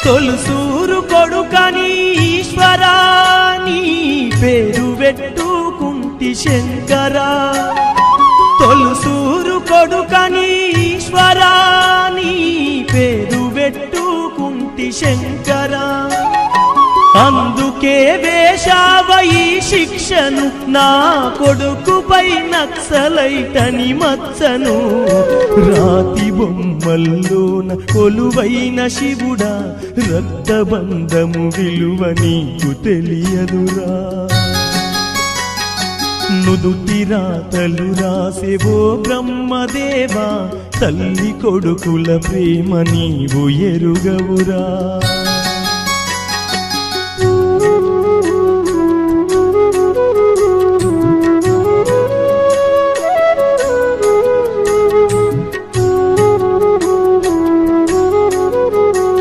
తొలుసూరు కొడుకని ఈశ్వరా నీ పేరు పెట్టుకుంటి శంకరా తొలుసూరు కొడుకని ఈశ్వరా నీ పేరు పెట్టుకుంటి శంకరా అందుకే వేశావయి శిక్షను నా కొడుకుపై నక్సలైటని మచ్చను రాతి బొమ్మల్లోన కొలువైన శివుడా రక్తబంధము విలువ నీకు తెలియదురా నుదుటి రాతలు రాసేవో బ్రహ్మదేవా తల్లి కొడుకుల ప్రేమ నీవు ఎరుగవురా